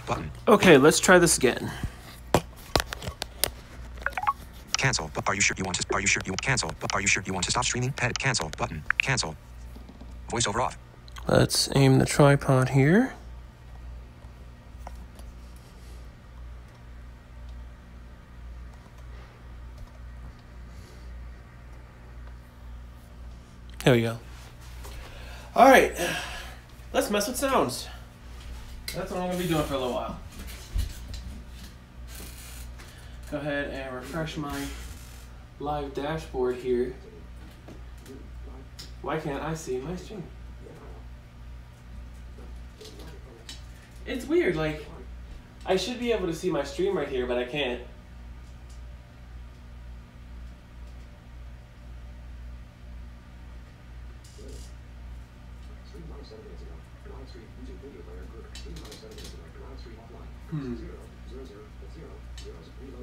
button. Okay, let's try this again. Cancel. But are you sure you want to? Are you sure you cancel? But are you sure you want to stop streaming? Head cancel button. Cancel. Voiceover off. Let's aim the tripod here. There we go. All right, let's mess with sounds. That's what I'm gonna be doing for a little while. Go ahead and refresh my live dashboard here. Why can't I see my stream? It's weird, like, I should be able to see my stream right here, but I can't.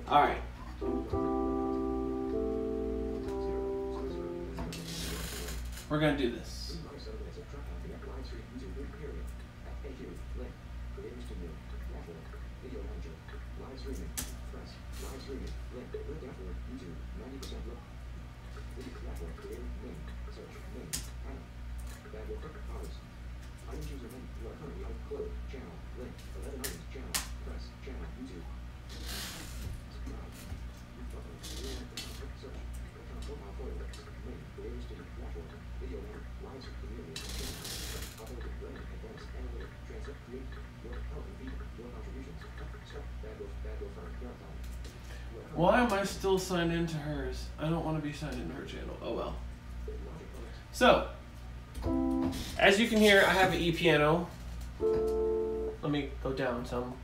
All right. We're gonna do this. Why am I still signed into hers? I don't want to be signed into her channel. Oh well. So, as you can hear, I have an e-piano. Let me go down some.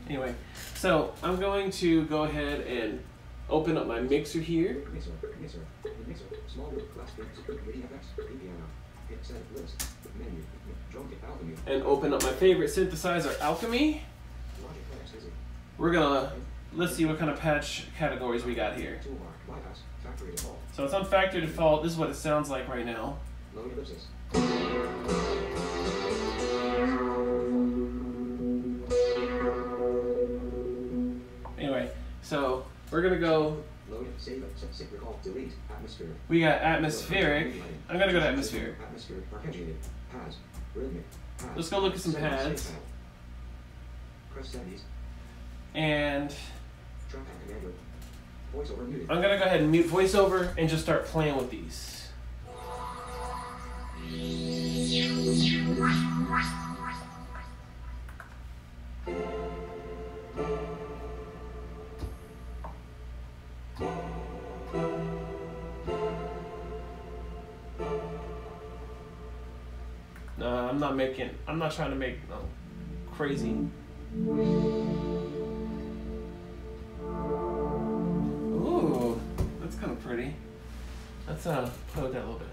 Anyway, so I'm going to go ahead and open up my mixer here. And open up my favorite synthesizer, Alchemy. We're gonna, let's see what kind of patch categories we got here. So it's on factory default. This is what it sounds like right now. Anyway, so we're gonna go. We got atmospheric. I'm gonna go to atmospheric. Let's go look at some pads. And I'm gonna go ahead and mute voiceover and just start playing with these. No, I'm not trying to make no crazy. Ooh, that's kind of pretty. Let's play with that a little bit.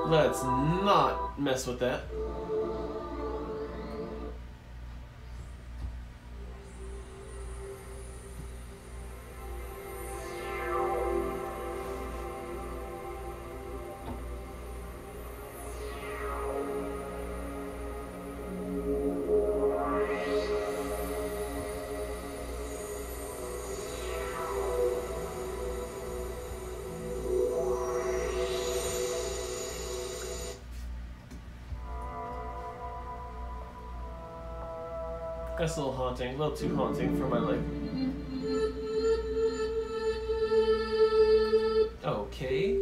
Let's not mess with that. That's a little haunting, a little too haunting for my liking. Okay.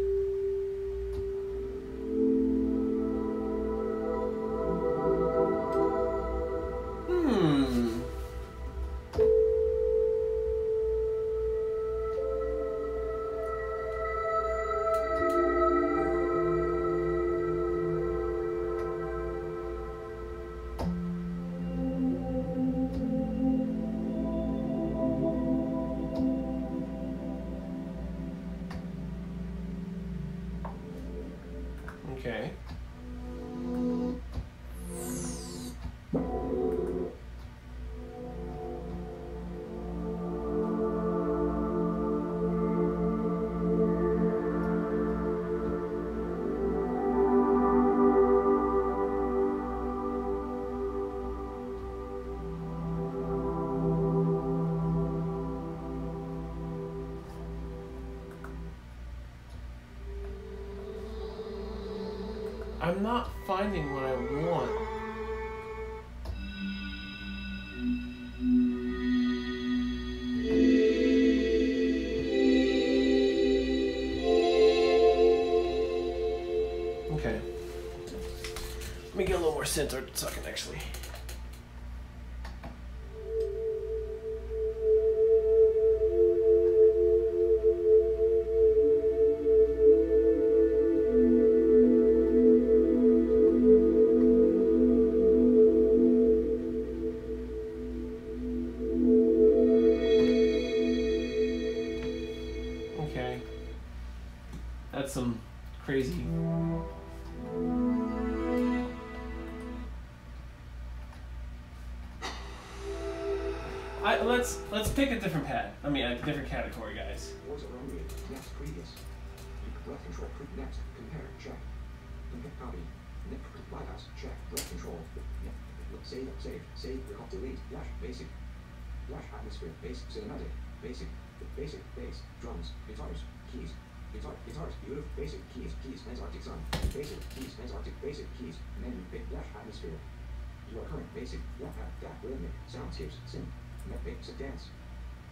I'm not finding what I want. Okay. Let me get a little more center so I can actually. That's some crazy. Let's pick a different pad. I mean, a different category, guys. Was it wrong? Next, previous. Left control. Next, compare. Check. Copy. Bypass. Check. Left control. Save. Recall. Delete. Dash. Basic. Dash. Atmosphere. Base. Cinematic. Basic. Bass. Drums. Guitars. Keys. Guitars. Beautiful. Basic. Keys. Antarctic sun. Basic. Keys. Antarctic. Basic. Keys. Menu. Dash. Atmosphere. Your current. Basic. Dash. Rhythmic. Soundscapes. Sim. Basic dance.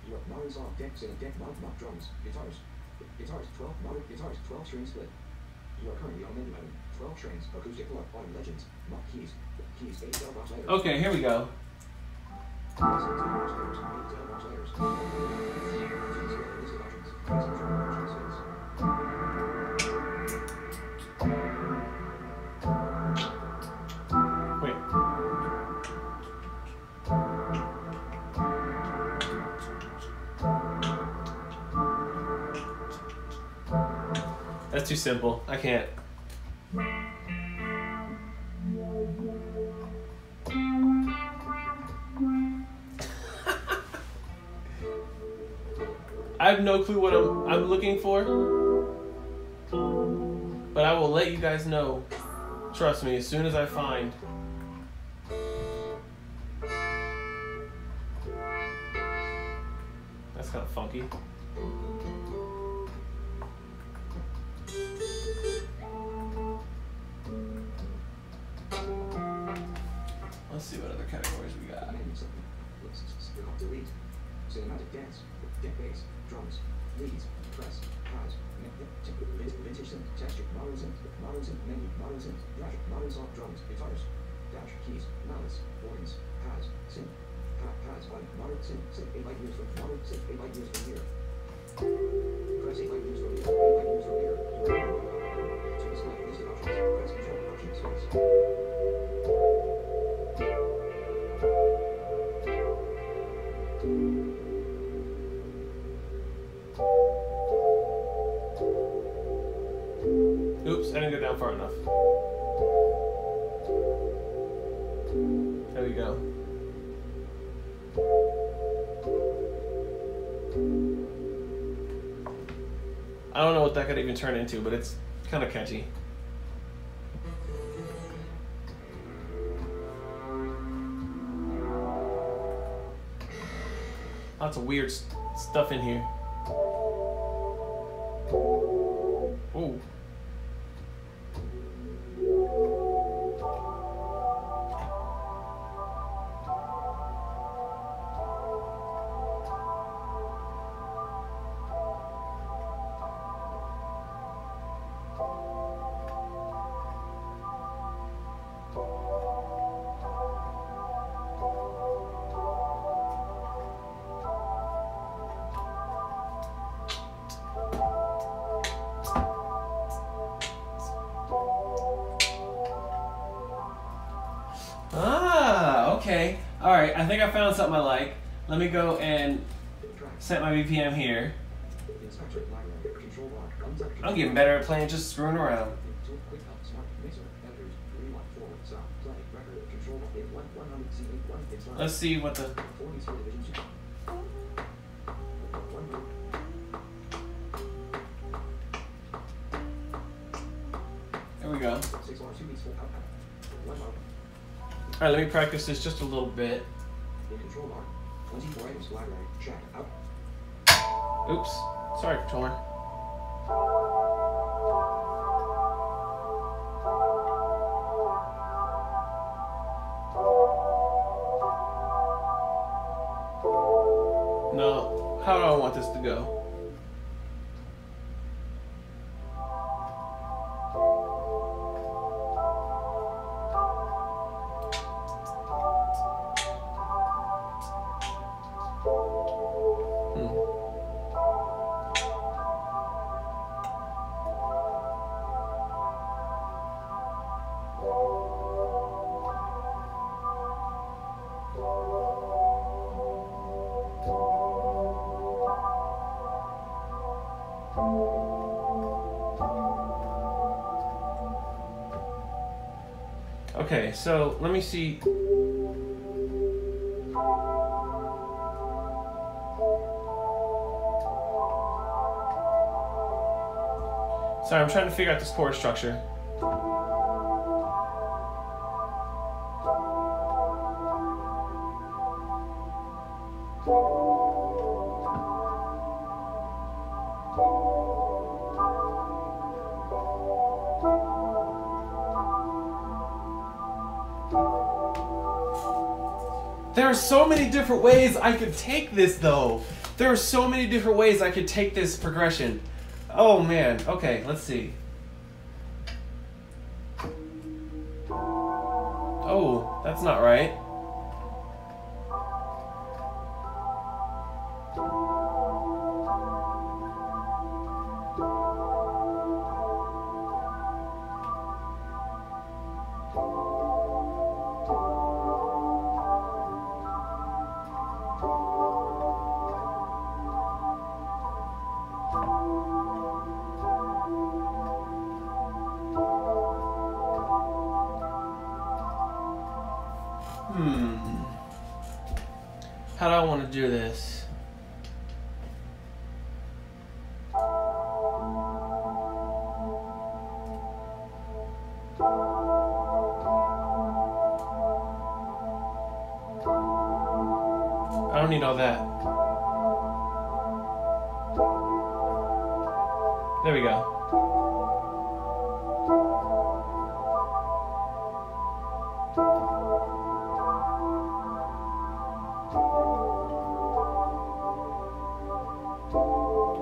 Your models off. Decks and deck mod drums. Guitars. 12 modern guitars. 12 string split. You are currently on menu item. 12 strings. Acoustic block. Autumn legends. Mod keys. 8 box layers. Okay, here we go. Wait. That's too simple. I can't. I have no clue what I'm looking for, but I will let you guys know. Trust me, as soon as I find. That's kind of funky. Let's see what other categories we got. Delete. Cinematic dance. Deck bass. Drums. Leads. Press. Pause. Vintage synth. Texture. Models in. Menu. Models in. Dash. Models off. Drums. Guitars. Dash. Keys. Malice. Organs. Pads. Synth. Pads. On. Model. Synth. 8 light years from. Model. Synth. 8 light years from here. Press 8 light years from here. 8 light years from here. To display list of options. Press control. Option space. Oops, I didn't go down far enough. There we go. I don't know what that could even turn into, but it's kind of catchy. Lots of weird stuff in here. Ooh. Okay, alright, I think I found something I like. Let me go and set my BPM here. I'm getting better at playing just screwing around. control in 100 C1 it's not. Let's see what the 40 square division 2. 100. There we go. 6 R 2 weeks full out. 1 mark. Alright, let me practice this just a little bit. In control bar. 24 items library. Check out. Oops. Sorry, controller. No. How do I want this to go? Okay, so let me see. Sorry, I'm trying to figure out this chord structure. There are so many different ways I could take this, though. There are so many different ways I could take this progression. Oh, man. Okay, let's see. Oh, that's not right. How do I want to do this? I don't need all that. There we go.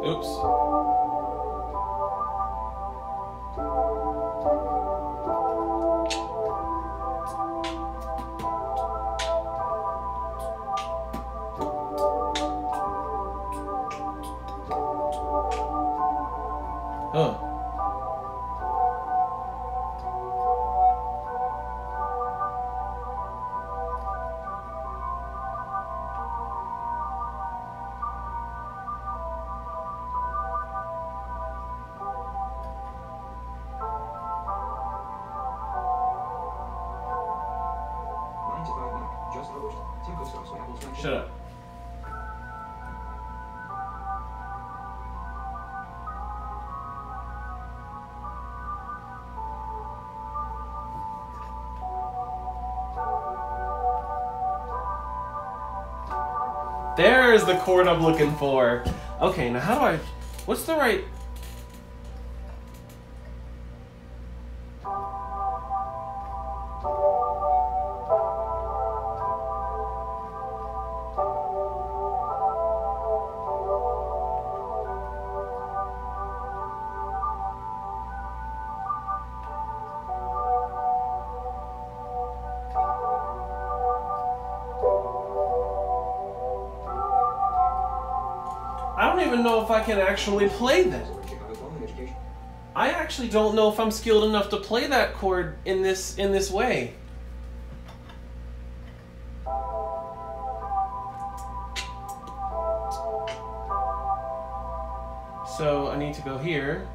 Oops. Oh. Shut up. There's the chord I'm looking for. Okay, now how do I... What's the right... I don't even know if I can actually play that. I actually don't know if I'm skilled enough to play that chord in this way. So I need to go here.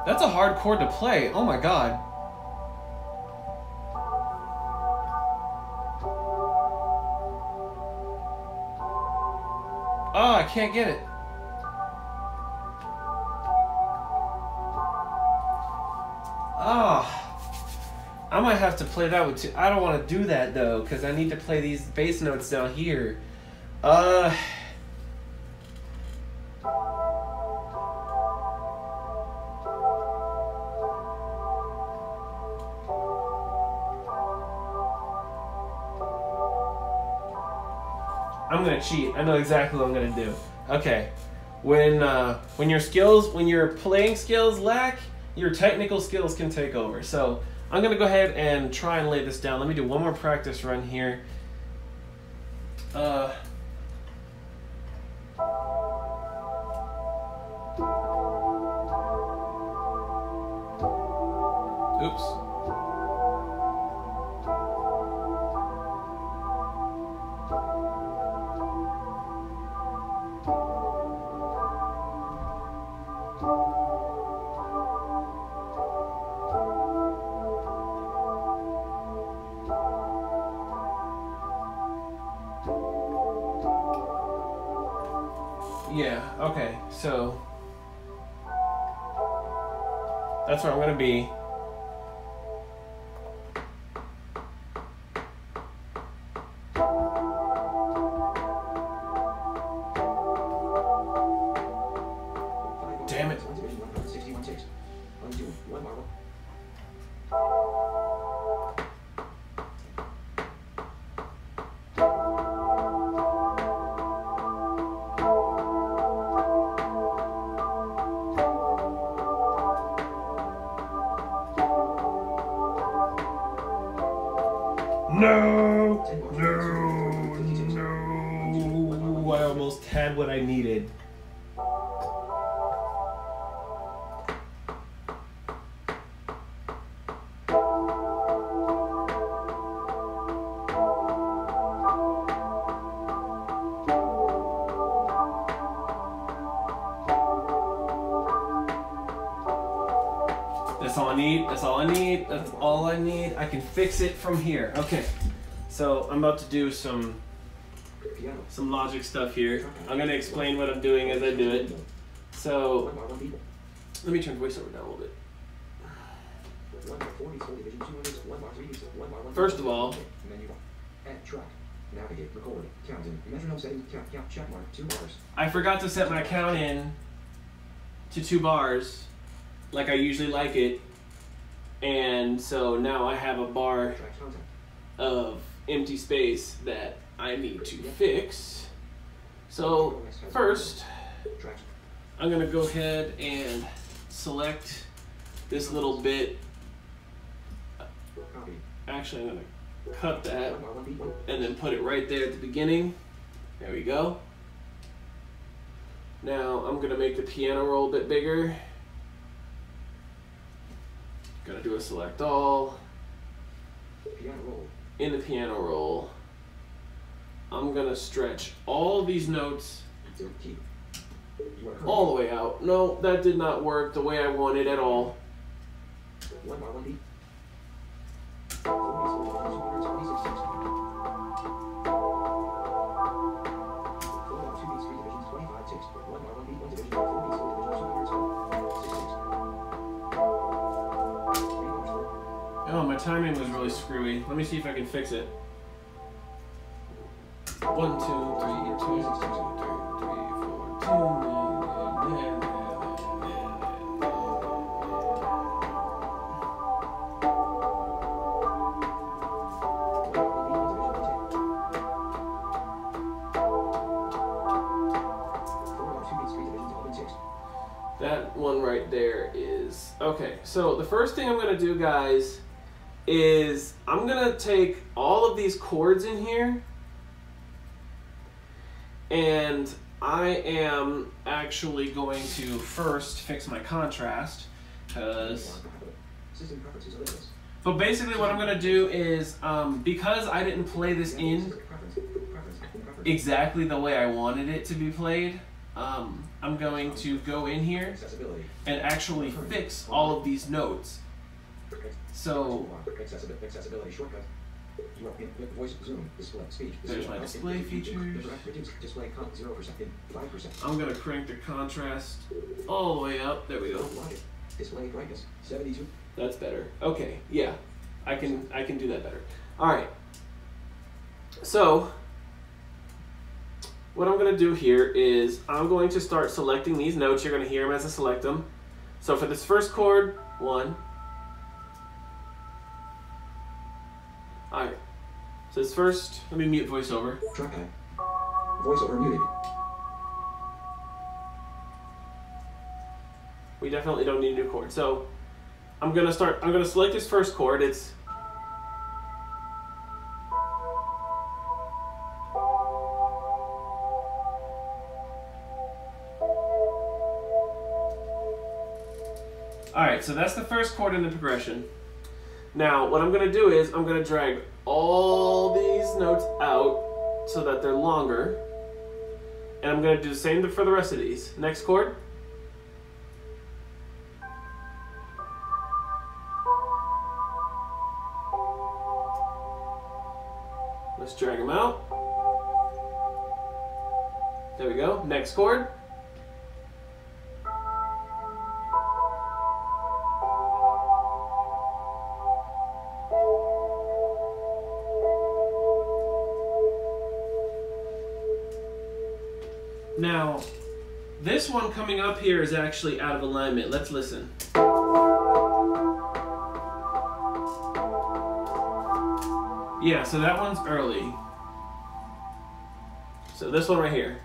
That's a hard chord to play. Oh my god. Oh, I can't get it. Oh, I might have to play that with two. I don't want to do that though, because I need to play these bass notes down here. I'm gonna cheat. I know exactly what I'm gonna do. Okay, when your playing skills lack, your technical skills can take over. So I'm gonna go ahead and try and lay this down. Let me do one more practice run here. Oops. Yeah, okay, so that's where I'm gonna be. Damn it. No! No! I almost had what I needed. That's all I need. That's all I need. That's all I need. I can fix it from here. Okay. So I'm about to do some logic stuff here. I'm gonna explain what I'm doing as I do it. So let me turn the voiceover down a little bit. First of all, I forgot to set my count in to 2 bars like I usually like it, and so now I have a bar of empty space that I need to fix. So first I'm gonna go ahead and select this little bit. Actually, I'm gonna cut that and then put it right there at the beginning. There we go. Now I'm gonna make the piano roll a bit bigger. Gonna do a select all. In the piano roll, I'm gonna stretch all these notes all the way out. No, that did not work the way I wanted at all. Oh, my timing was really screwy. Let me see if I can fix it. 1, 2, 3, 2, 3, 4, 2. That one right there is okay. So the first thing I'm gonna do, guys, is I'm gonna take all of these chords in here, and I am actually going to first fix my contrast, because but basically what I'm gonna do is because I didn't play this in exactly the way I wanted it to be played, I'm going to go in here Accessibility. and actually fix all of these notes. So Accessibility shortcut. You are in voice zoom display speech. there's my display features. Reduce display count 0% in 5%. I'm gonna crank the contrast all the way up. There we go. Logic. Display brightness 72. That's better. Okay, yeah, I can do that better. All right. So what I'm going to do here is I'm going to start selecting these notes. You're going to hear them as I select them. So for this first chord, 1. All right. So this first, let me mute voiceover. Trackpad. Voiceover muted. We definitely don't need a new chord. So I'm going to select this first chord. It's Alright, so that's the first chord in the progression. Now, what I'm going to do is I'm going to drag all these notes out so that they're longer. And I'm going to do the same for the rest of these. Next chord. Let's drag them out. There we go. Next chord. Now, this one coming up here is actually out of alignment. Let's listen. Yeah, so that one's early. So this one right here.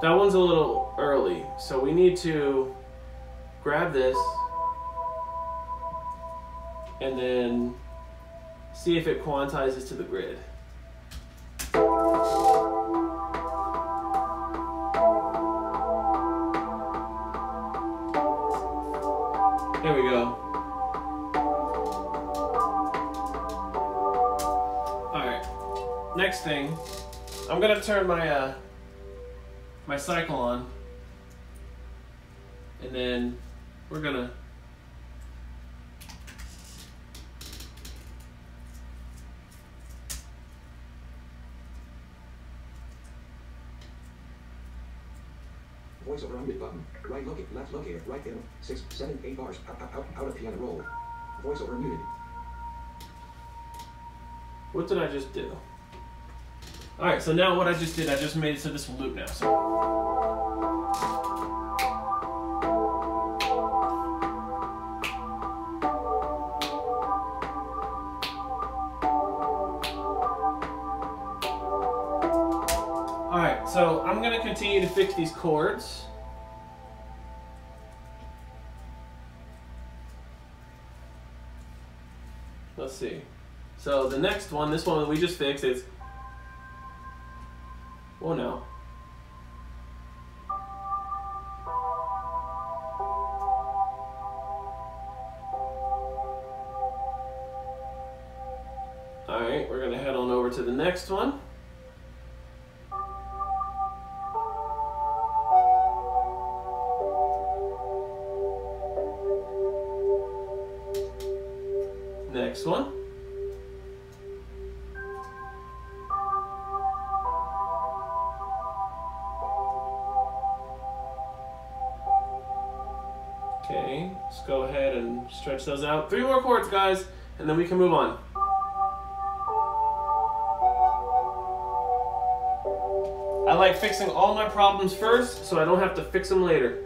That one's a little early, so we need to grab this and then see if it quantizes to the grid. There we go. Alright, next thing, I'm gonna turn my my cycle on, and then we're gonna Voiceover unmute button. Right locator, left locator, right middle, 6, 7, 8 bars, out of piano roll. Voiceover muted. What did I just do? Alright, so now what I just did, I just made it so this will loop now. So. Alright, so I'm going to continue to fix these chords. Let's see. So the next one, this one that we just fixed is, oh no. Alright, we're going to head on over to the next one. Next one. Okay, let's go ahead and stretch those out. 3 more chords, guys, and then we can move on. I like fixing all my problems first so I don't have to fix them later.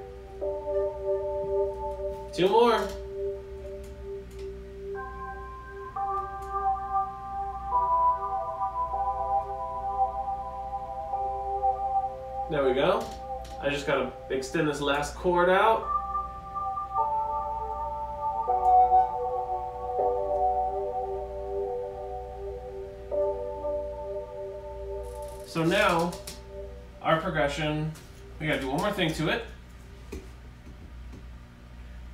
2 more. There we go. I just gotta extend this last chord out. So now, our progression, we gotta do one more thing to it.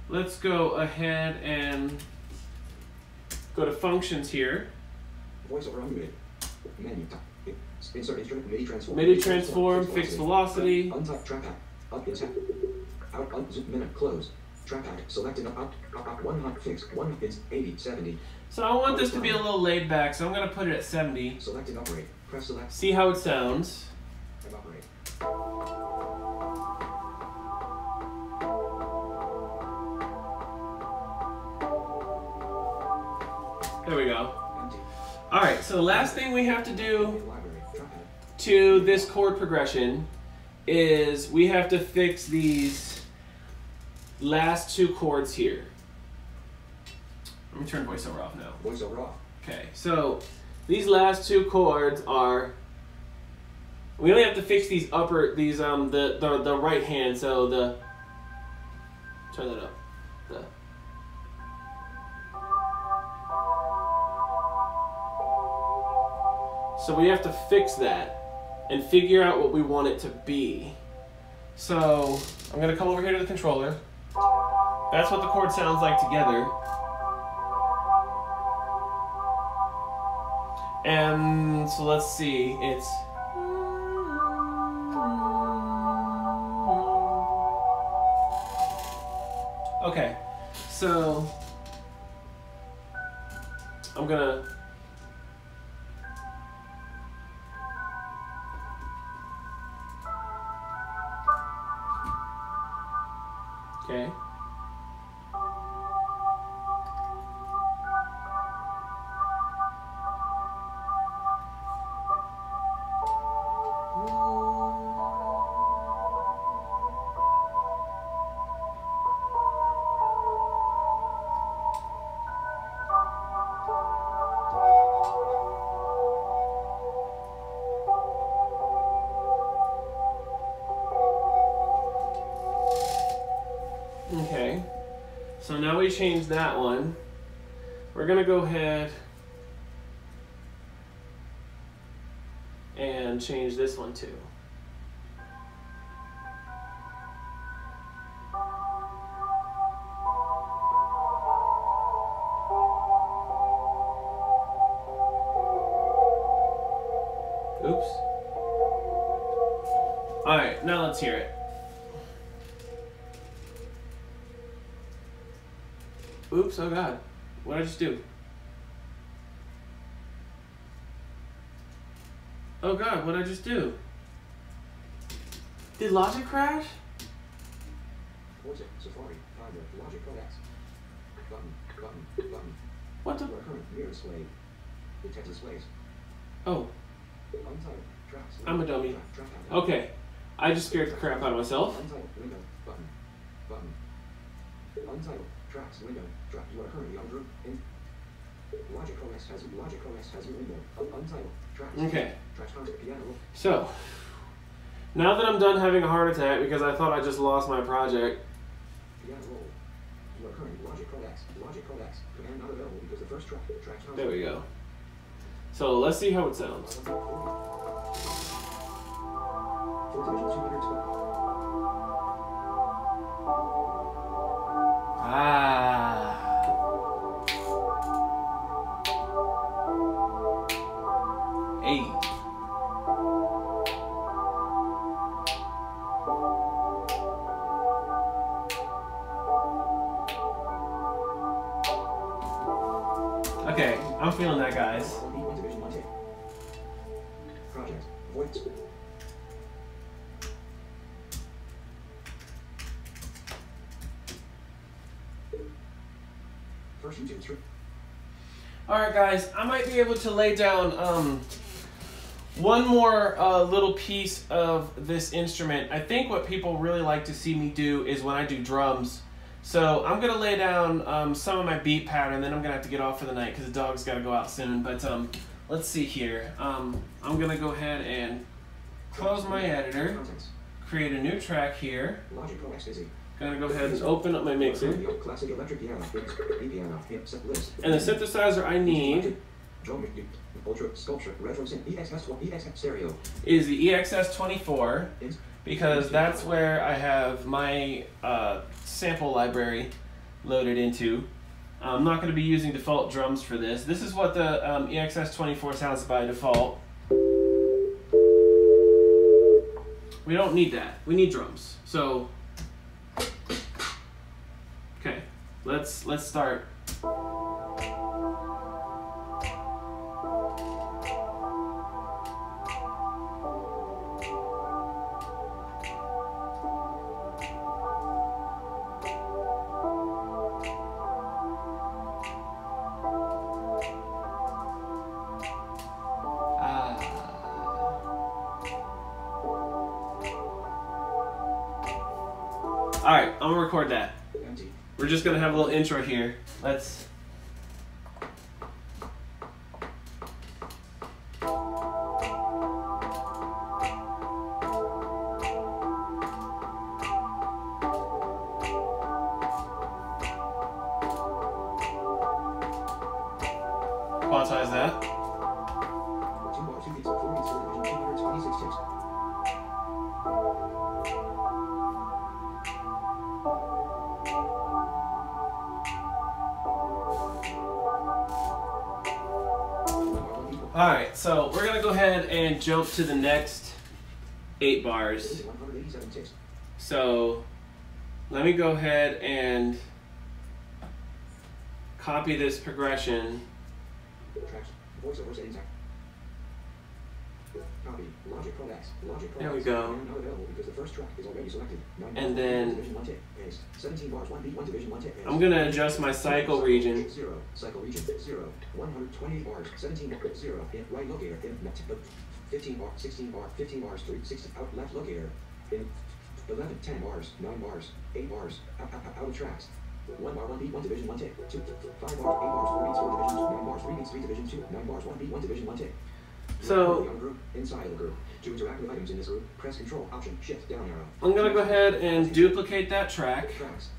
Let's go ahead and go to functions here. Voiceover unmuted. Menu. Insert instrument. MIDI transform. MIDI transform. Fixed velocity. Untype trackpad. Up is out. Minute. Close. Trackpad. Selected. Up. 100. Fixed. 1 is 80. 70. So I want this to be a little laid back, so I'm gonna put it at 70. Selected. Operate. Press select. See how it sounds. Evaporate. There we go. Empty. All right, so the last thing we have to do Library. Trackpad. to this chord progression is we have to fix these last two chords here. Let me turn voiceover off now. Voiceover off. Okay, so these last two chords are, we only have to fix these the right hand, so turn that up. So we have to fix that and figure out what we want it to be. So I'm gonna come over here to the controller. That's what the chord sounds like together. And so let's see, it's okay. So I'm gonna okay. Okay, so now we changed that one. We're gonna go ahead and change this one too. Oops. All right, now let's hear it. Oops, oh God. What did I just do? Oh God, what did I just do? Did Logic crash? Forza, Safari, Finder, Logic Codex. Button. What the? Your current mirror display. The text displays. Oh, Untitled. Tracks. I'm a dummy. Track. Okay. I just scared the crap out of myself. Untitled. Window. Button. Untitled. Tracks. Window. Track. You are currently on group. In. Logic OS has a window. Untitled. Tracks. Okay. Tracks. Piano. So, now that I'm done having a heart attack because I thought I just lost my project. Piano roll. You are currently Logic Codex. Command not available because the first track. Tracks. There we go. So let's see how it sounds. 4 division 212. Hey. Okay, I'm feeling that, guys. Project. Voice. First YouTube 3. Alright guys, I might be able to lay down one more little piece of this instrument. I think what people really like to see me do is when I do drums. So I'm going to lay down some of my beat pattern, then I'm going to have to get off for the night because the dog's got to go out soon. But let's see here. I'm going to go ahead and close my editor, create a new track here. Logic Pro X Busy. Going to go ahead and open up my mixer. Classic electric piano. Piano. Set list. And the synthesizer I need Ultra Sculpture Retro Synth EXS Stereo is the EXS24 because that's where I have my sample library loaded into. I'm not going to be using default drums for this. This is what the EXS24 sounds by default. We don't need that. We need drums. So, okay, let's start. Alright, I'm gonna record that. Empty. We're just gonna have a little intro here. Let's. Quantize that. 2 bars, 2 beats, 4 beats, 4 division, 226 ticks. Alright, so we're gonna go ahead and jump to the next 8 bars. 187 ticks. So let me go ahead and copy this progression. Tracks. Voiceover settings. Copy. Logic Pro X. Logic Pro There we X. go. Not available because the first track is already selected. 9 bars, And then 1 division, 1 tick. Paste. 17 bars, 1 beat, 1 division, 1 tick. Paste. I'm gonna adjust my cycle region. 0. Cycle region. 0. 120 bars. 17 bars. 0. In right locator. In 15 bar. 16 bar. 15 bars. 3. 16 out left locator. In 11. 10 bars. 9 bars. 8 bars. Out of tracks. 1 bar, 1 beat, 1 division, 1 tick. 2, 5 bars, 8 bars, 4 beats, 4 division, 9 bars, 3 beats, 3 division, 2, 9 bars, 1 beat, 1 division, 1 tick. So Group, inside of the group. To interact with items in this group, press Control, Option, Shift, down arrow. I'm gonna go ahead and duplicate that track. Tracks.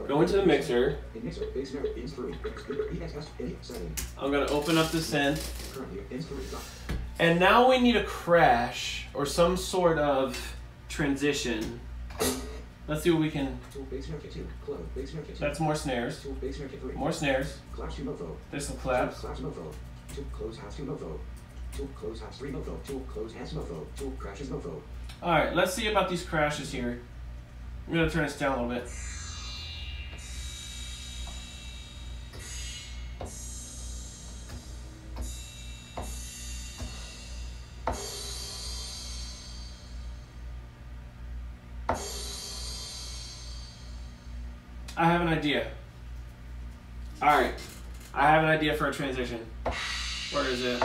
Go into the mixer. In mixer, big snare, ins 3. EXS, in setting. I'm gonna open up the synth. Currently, ins 3. And now we need a crash or some sort of transition. Let's see what we can. Tool, big snare kit 2. Close, big snare kit 2. That's more snares. Tool, big snare kit 3. More snares. Claps 2 mofo. There's some claps. Claps mofo. Tool, close hats 2 mofo. Tool, close hats 3 mofo. Tool, close hats mofo. Tool, crashes mofo. Alright, let's see about these crashes here. I'm gonna turn this down a little bit. I have an idea. Alright, I have an idea for a transition. Where is it?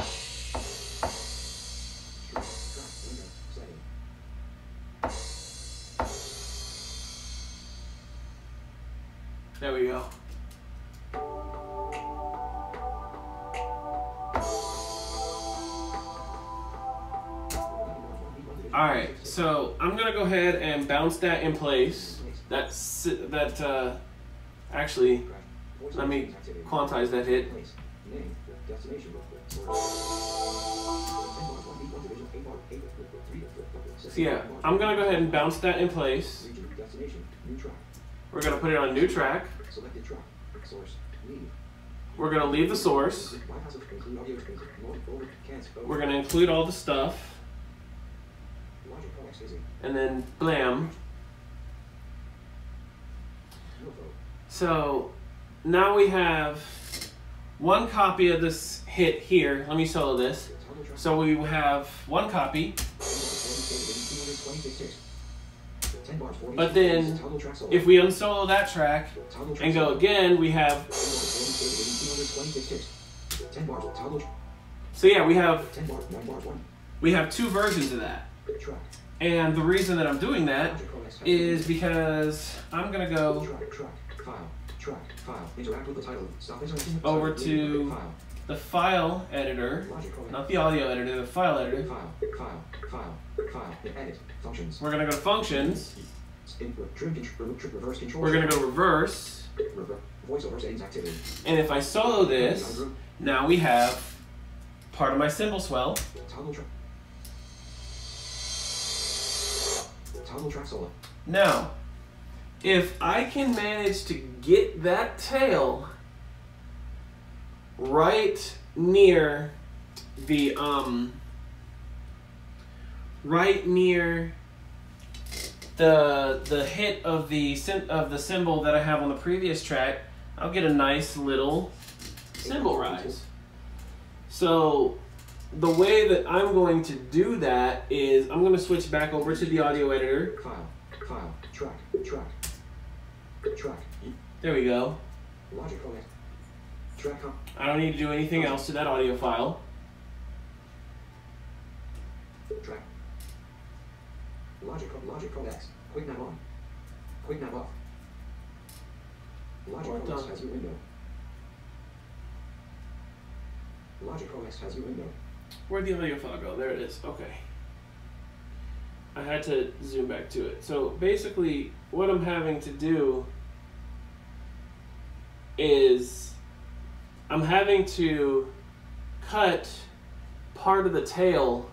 There we go. Alright, so I'm gonna go ahead and bounce that in place. Actually, let me quantize that hit. So yeah, I'm gonna go ahead and bounce that in place. We're gonna put it on new track. We're gonna leave the source. We're gonna include all the stuff. And then blam. So now we have one copy of this hit here. Let me solo this. So we have one copy. But then if we unsolo that track and go again, we have. So yeah, we have 2 versions of that. And the reason that I'm doing that is because I'm gonna go over to the file editor, not the audio editor, the file editor. We're gonna go to functions. We're gonna go reverse. And if I solo this, now we have part of my cymbal swell. Now, if I can manage to get that tail right near the the hit of the cymbal that I have on the previous track, I'll get a nice little cymbal rise. So the way that I'm going to do that is I'm going to switch back over to the audio editor. File, track. There we go. Logic connect. Track. I don't need to do anything else to that audio file. Track. Logic codecs. Quick nav on. Quick nav off. Logic codecs has your window. Logic codecs has your window. Where'd the audio file go? There it is. Okay. I had to zoom back to it. So basically, what I'm having to do is I'm having to cut part of the tail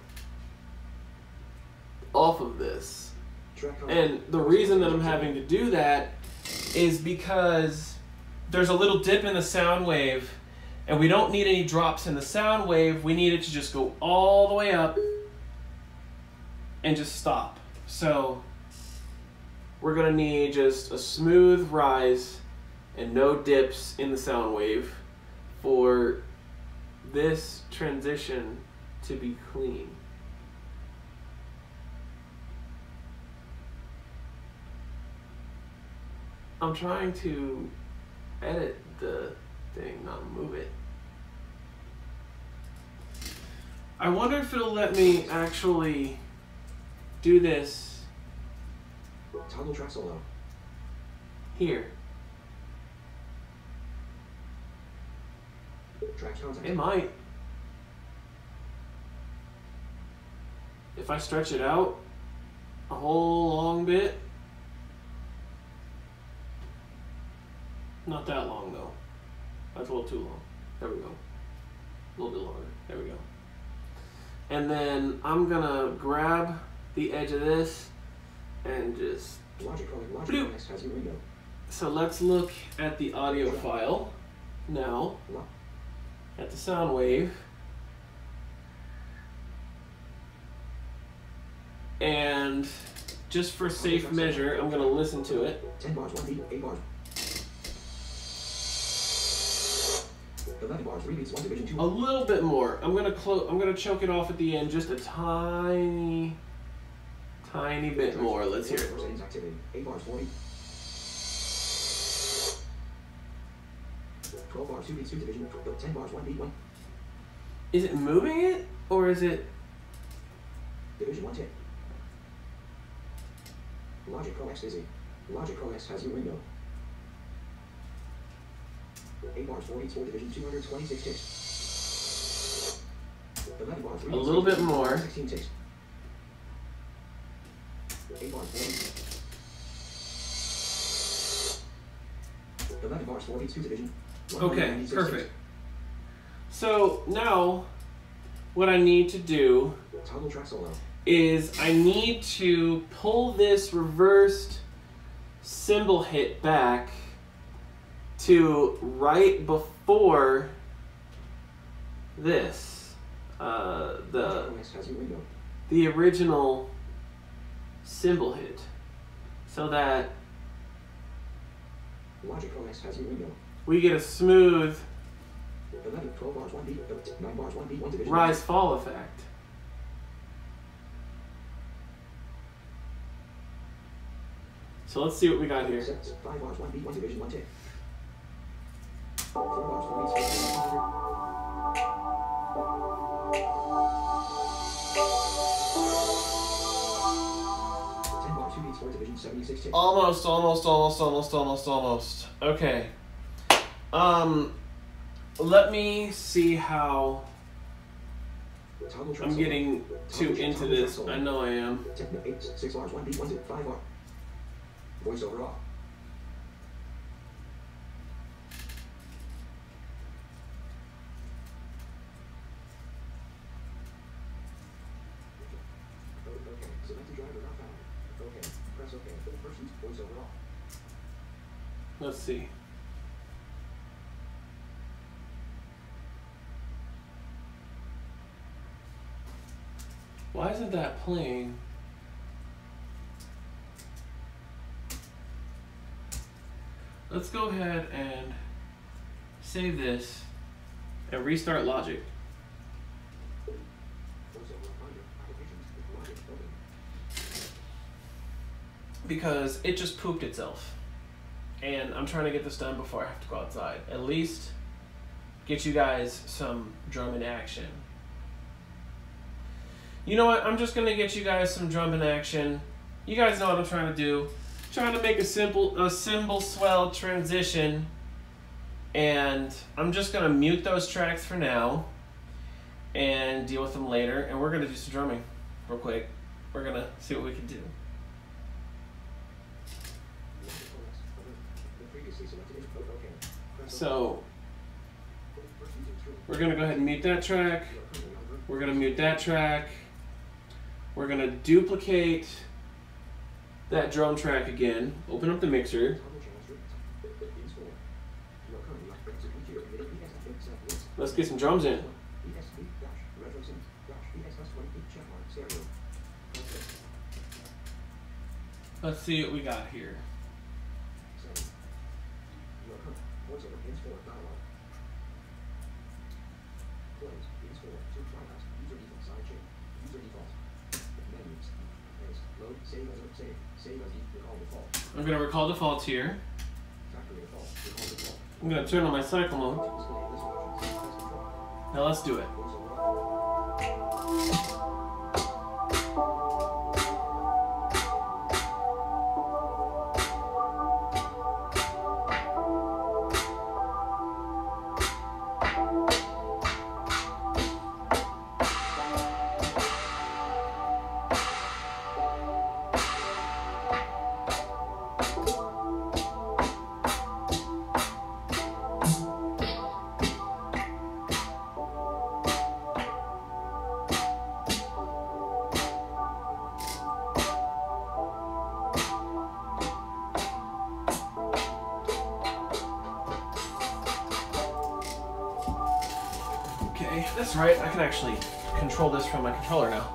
off of this. And the reason that I'm having to do that is because there's a little dip in the sound wave, and we don't need any drops in the sound wave. We need it to just go all the way up and just stop. So we're gonna need just a smooth rise and no dips in the sound wave for this transition to be clean. I'm trying to edit the thing, not move it. I wonder if it'll let me actually do this Toggle track solo. here. Track content. It might. If I stretch it out a whole long bit. Not that long though. That's a little too long. There we go. A little bit longer. There we go. And then I'm gonna grab the edge of this and just Logic codecs has your window. So let's look at the audio file now. At the sound wave. And just for safe measure, I'm gonna listen to it. 10 bars, 1 beat, 8 bars. 11 bars, 3 beats, 1 division, 2. A little bit more. I'm gonna choke it off at the end just a tiny bit more. Let's hear it. Activity. 8 bars, 40. 12 bars, 2 beats, 2 division, 10 bars, 1 beat, 1. Is it moving it or is it Division 1 tick. Logic codecs busy. Logic codecs has your window. 8 bars, 4 beats, 4 division, 226 ticks. 11 bars, 3 a beats, little 3 bit more? 16 ticks. 8 bars, 4 beats. 11 bars, 4 beats, 2 division. Okay, perfect. So now what I need to do Toggle track solo. is I need to pull this reversed cymbal hit back to right before this, the original cymbal hit, so that Logic codecs has your window. we get a smooth 11, 12 bars, 1 beat, 9 bars, 1 beat, 1 division. rise fall effect. So let's see what we got here. 5 bars, 1 beat, 1 division, 1 tick. 4 bars, 4 beats, 10 bars, 2 beats, 4 division, 76 ticks. Almost. Okay. Let me see how I'm getting into this. I know I am. 8, 6 bars, 1 beat, 1 tick, 5 bar. Voice over off. Okay, select the driver not found. Okay, press OK. First use voice over off. Let's see. Why isn't that playing? Let's go ahead and save this and restart Logic. Because it just pooped itself. And I'm trying to get this done before I have to go outside. At least get you guys some drumming action. You know what? I'm just going to get you guys some drumming action. You guys know what I'm trying to do. Trying to make a cymbal swell transition. And I'm just going to mute those tracks for now. And deal with them later. And we're going to do some drumming real quick. We're going to see what we can do. So, we're going to go ahead and mute that track. We're going to mute that track. We're going to duplicate that drum track again. Open up the mixer. Let's get some drums in. Let's see what we got here. I'm going to recall defaults here. I'm going to turn on my cycle mode. Now let's do it. That's right, I can actually control this from my controller now.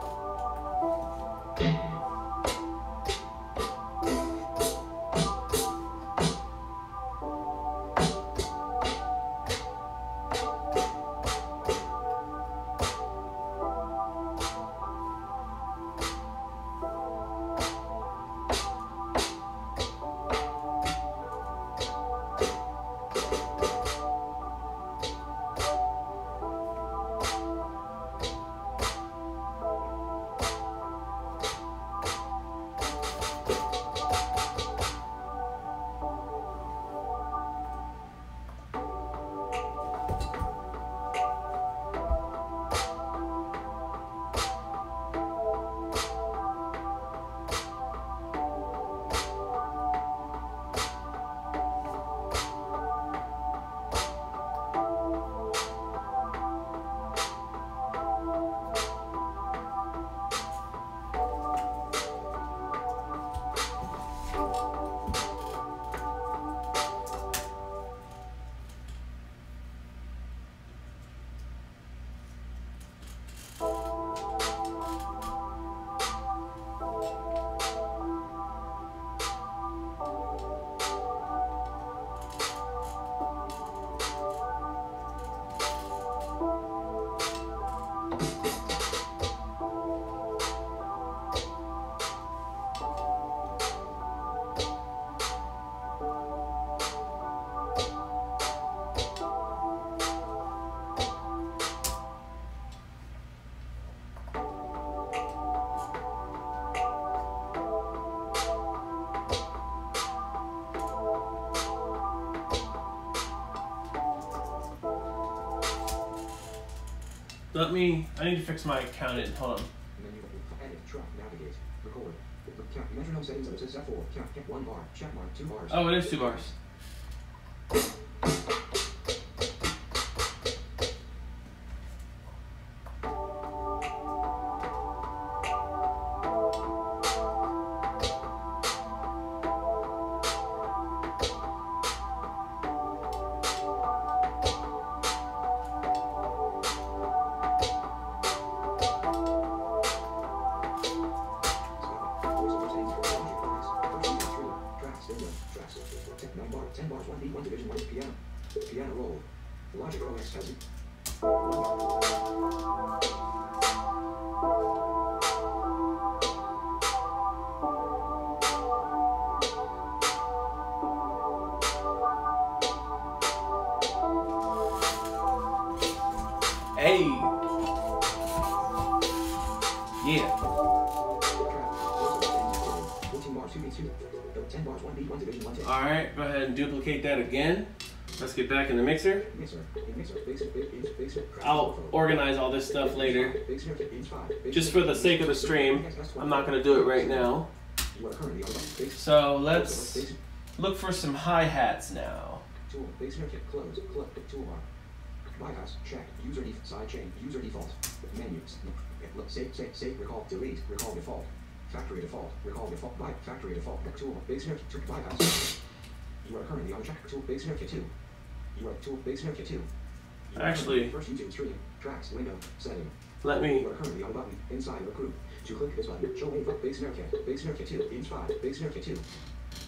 I need to fix my count in. Hold on. Edit, track, navigate, record. Metronome settings of step 4. Count 1 bar. Check mark 2 bars. Oh, it is 2 bars. Logic OS has Hey. Yeah. 14 bars 2v2. 10 bars 1b 1 division 1 take. All right. Go ahead and duplicate that again. Let's get back in the mixer. I'll organize all this stuff later. Just for the sake of the stream, I'm not going to do it right now. So let's look for some hi-hats now. Tool, base snare kit, close, toolbar. Bypass, check, user side chain, user default. Menus, save, recall, delete, recall default. Factory default, recall default, factory default. Tool, base snare kit, bypass. You are currently on check, tool, base snare kit 2. You are tool, base snare kit 2. Actually, first YouTube stream, tracks, window, setting. Let me. You are currently on a button inside your group. To click this button, show wave base snare kit 2, ins 5, base snare kit 2.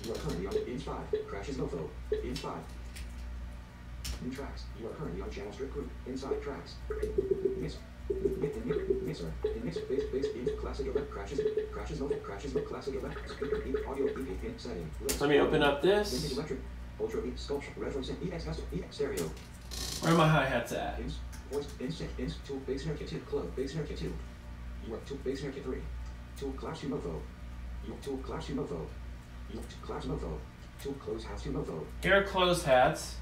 You are currently on ins 5, crashes mofo, ins 5. New tracks. You are currently on channel strip group. Inside tracks. Mixer. Base in classic event crashes mode classic event audio EP setting. Let me open up this. Electric ultra sculpture retro EX stereo. Where are my hi-hats at? Voice ins tool base snare kit 2 close base snare kit 2. You are tool base snare kit 3. Tool class 2 mofo. You tool class 2 mofo. You class mofo. Tool close hats 2 mofo. Here are closed hats.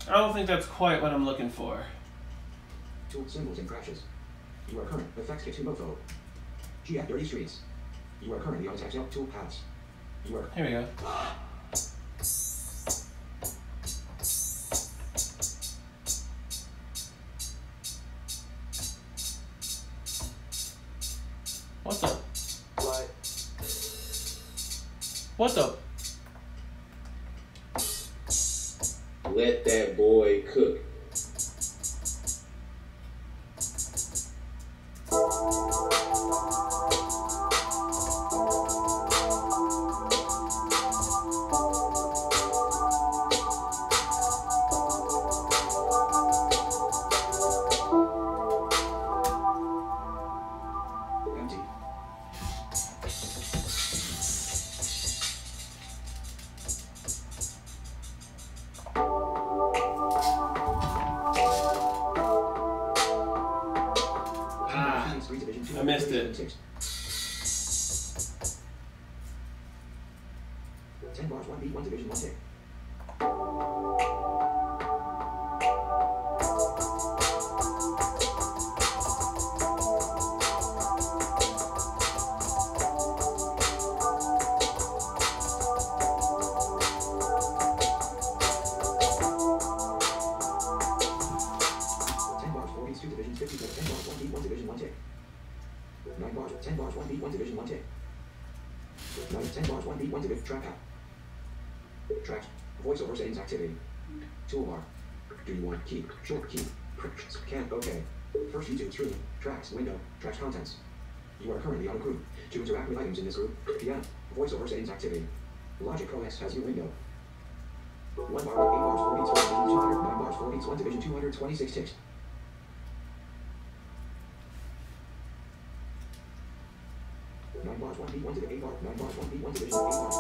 I don't think that's quite what I'm looking for. Tool symbols and crashes. You are current. Effects kit 2 mofo. GF Dirty Streets. You are currently on tactile tool paths. You are. Here we go. What's up? What? What's up? Let that boy cook. Empty. I missed it. 10 bars, 1 beat, 1 division, 1 tick. Tracks. Voiceover settings activity. Toolbar. Do you want keep? Short keep. Can't. Okay. First YouTube stream. Tracks. Window. Tracks contents. You are currently on a group. To interact with items in this group. PM. Voiceover settings activity. Logic OS has your window. 1 bar, 8 bars, 4 beats, 1 division, 200, 9 bars, 4 beats, 1 division, 226 ticks. Nine bars, 1 beat, 1 division, 8 bars, 9 bars, 1 beat, 1 division, 8 bars.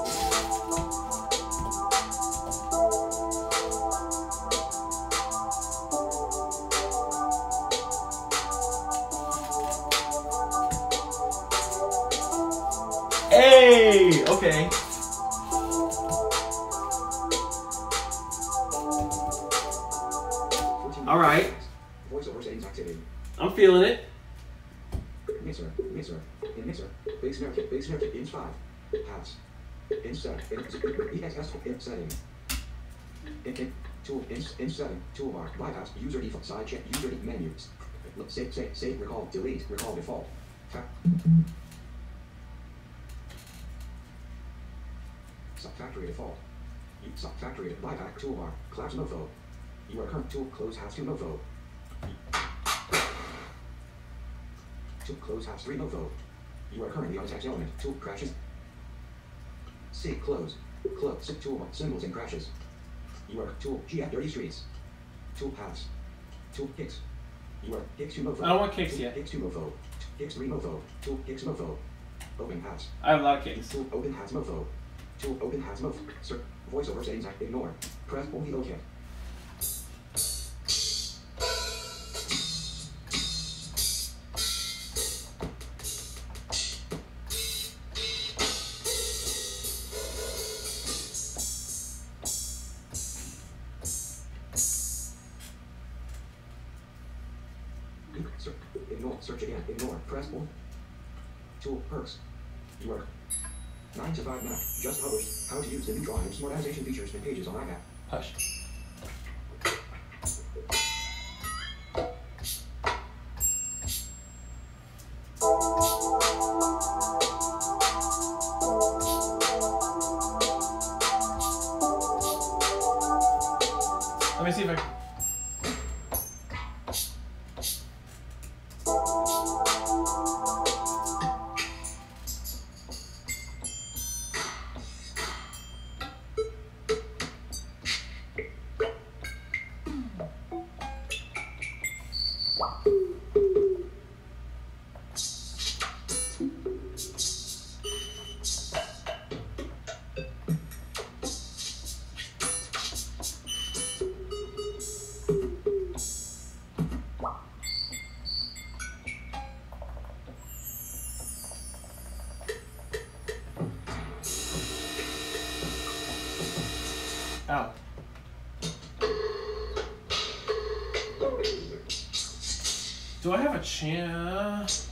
Hey, okay. All right. Voiceover settings activity. I'm feeling it. Mixer, base snare kit, ins 5, paths, ins 7, EXS, ins setting, tool, ins 7, toolbar, bypass, user default, side check, user menus, save, recall, delete, recall default, factory default, Factory bypass toolbar. Collapse mofo. You are current tool close has 2 mofo. Tool close has 3 mofo. You are currently on text element. Tool crashes. C close. Close tool symbols and crashes. You are tool GF dirty streets. Tool paths. Tool kicks. You are kicks 2 mofo. I don't want kicks tool, yet. Kicks 2 mofo. Kicks 3 mofo. Tool kicks mofo. Open paths. I have a lot of kicks. Tool open has mofo. Tool open has mofo. Voiceover settings ignore. Press only OK. Ignore. Search again. Ignore. Press on. Tool perks. You are 9 to 5 Mac. Just published. How to use the new drawing and smartization features and pages on iPad. Hush. Let me see if I can. Ow. Do I have a chance?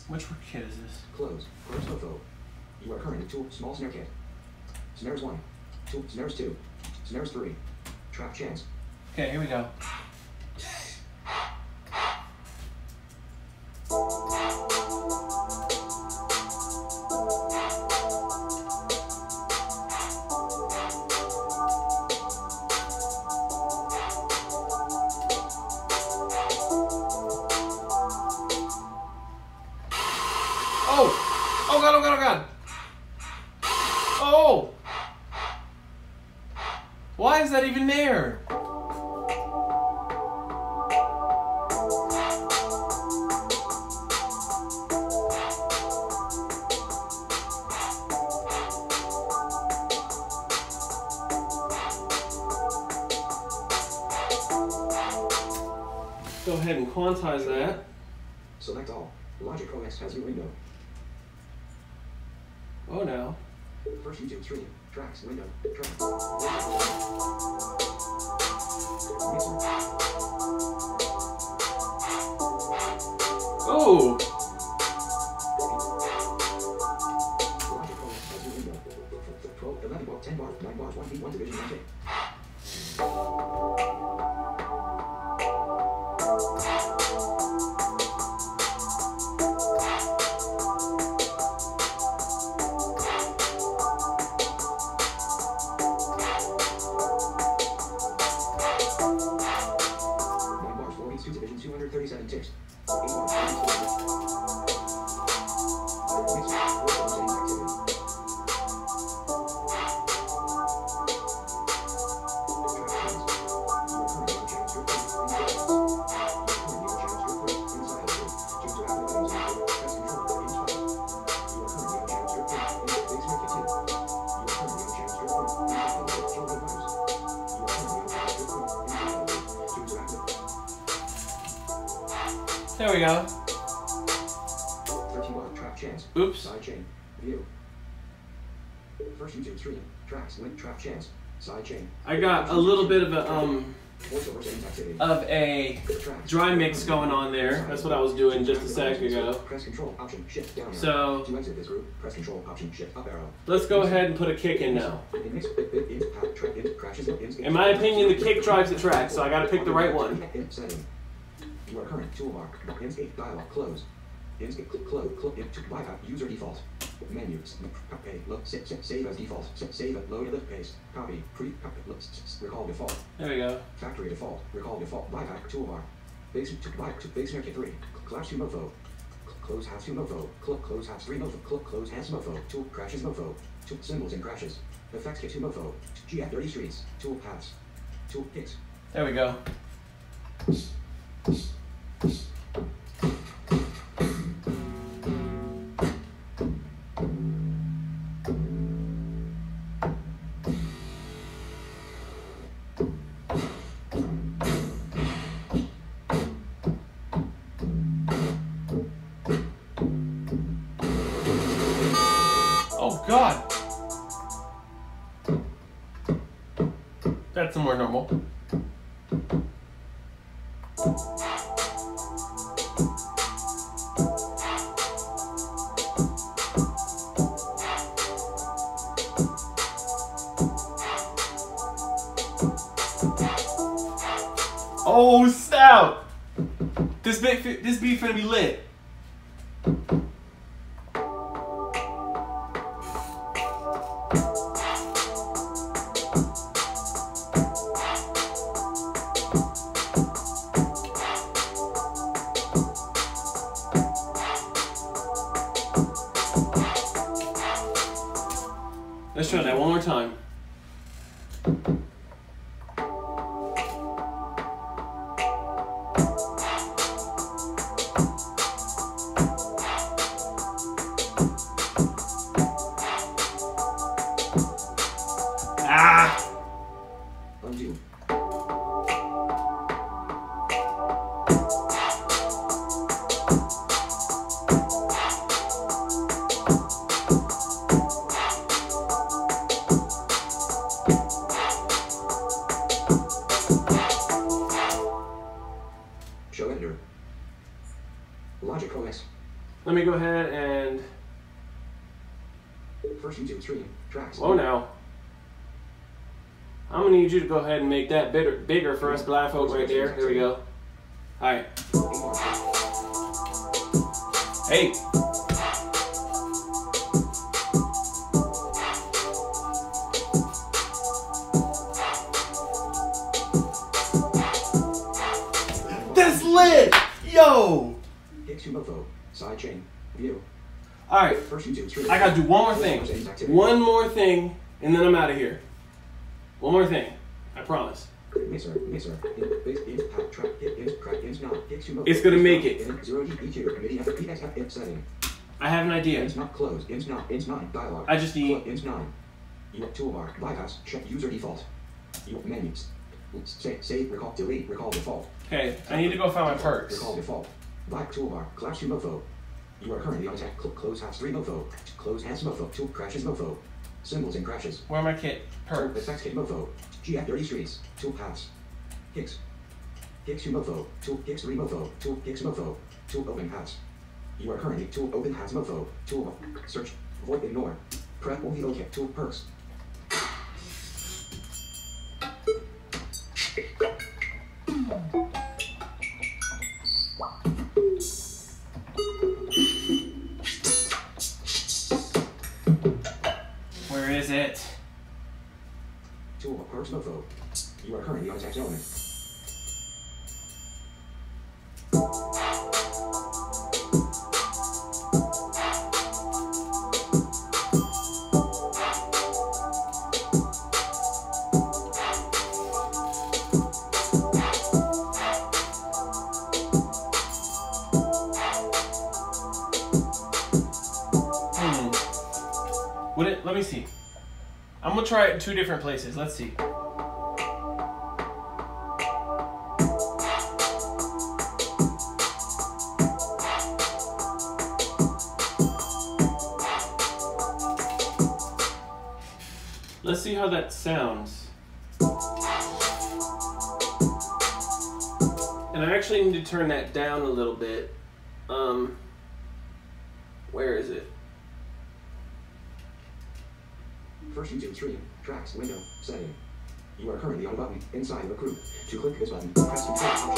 Which kit is this? Close. Close mofo. You are currently tool small snare kit. Snares 1. Tool snares 2. Snares 3. Trap chance. Okay, here we go. Oh god, oh god, oh god. Oh! Why is that even there? Go ahead and quantize that. Select all. Logic OS has new window. Oh no. First YouTube stream. Tracks window. Track. Oh! Logic OS has new window. 12, 11 bar, 10 bar, 9 bars, 1 beat, 1 division, 1 tape. Division 237 ticks. 8 bars, There we go. 13 bar trap chance. Oops. Side chain. View. First YouTube stream. Tracks link trap chance. Side chain. I got a little bit of a Voiceover settings activity. of a dry mix going on there. That's what I was doing just a sec ago. Press Control Option Shift down arrow. So To exit this group, press Control Option Shift up arrow. let's go ahead and put a kick in now. Mix, crashes, In my opinion, the kick drives the track, so I gotta pick the right one. Setting. Your current toolbar. Inkscape dialog close. Inkscape close. Bypass user default. Menus. Save as default. Save at load lift paste. Copy. Recall default. There we go. Factory default. Recall default. Bypass toolbar. Base Snarky 3. Class 2 mofo. Close has 2 mofo. Close has 3 mofo. Close has mofo. Tool crashes mofo. Tool symbols and crashes. Effects kit 2 mofo. GF dirty streets. Tool paths. Tool kicks. There we go. Oh God. That's more normal. Oh snap! This beat finna be lit. Let's try that one more time. Ah! Undo. Show editor. Logic OS. Let me go ahead and. First YouTube stream. Tracks. Whoa now. I'm gonna need you to go ahead and make that bigger for us black folk right there. There we go. Alright. Hey. That's lit! Yo! Hicks Mofo. Sidechain. View. Alright. First YouTube stream. I gotta do one more thing. One more thing, and then I'm out of here. One more thing. I promise. Mixer. It's gonna make it. Setting. I have an idea. Ins not closed. Ins not dialog. I just need. Ins 9. Your toolbar. Bypass. Check user default. Your menus. Save. Recall. Delete. Recall default. Okay, I need to go find my perks. Recall default. Black toolbar. Class 2 mofo. You are currently on attack. Close has 3 mofo. Close has mofo. Tool crashes mofo. Symbols and crashes. Where are my kit? Perks. Effects kit mofo. GF dirty streets. Tool paths. Kicks. Kicks 2 mofo. Tool kicks 3 mofo. Tool kicks mofo. Tool open paths. You are currently tool open paths mofo. Tool search. Void ignore. Prep only OK. Tool perks. Where is it? Tool perks mofo. You are currently on attack element. Let me see. I'm gonna try it in 2 different places. Let's see. Let's see how that sounds. And I actually need to turn that down a little bit. Where is it? First YouTube stream, tracks, window, setting. You are currently on a button inside of a group. To click this button, press Control Option.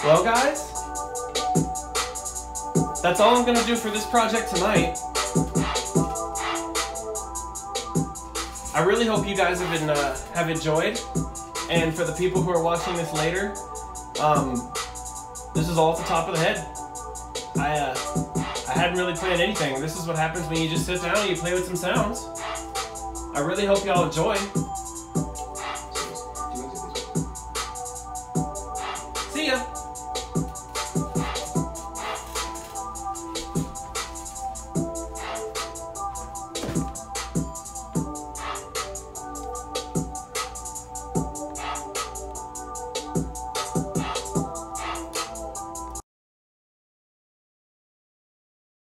Well, guys, that's all I'm going to do for this project tonight. I really hope you guys have enjoyed, and for the people who are watching this later, this is all at the top of the head. I hadn't really planned anything. This is what happens when you just sit down and you play with some sounds. I really hope y'all enjoy.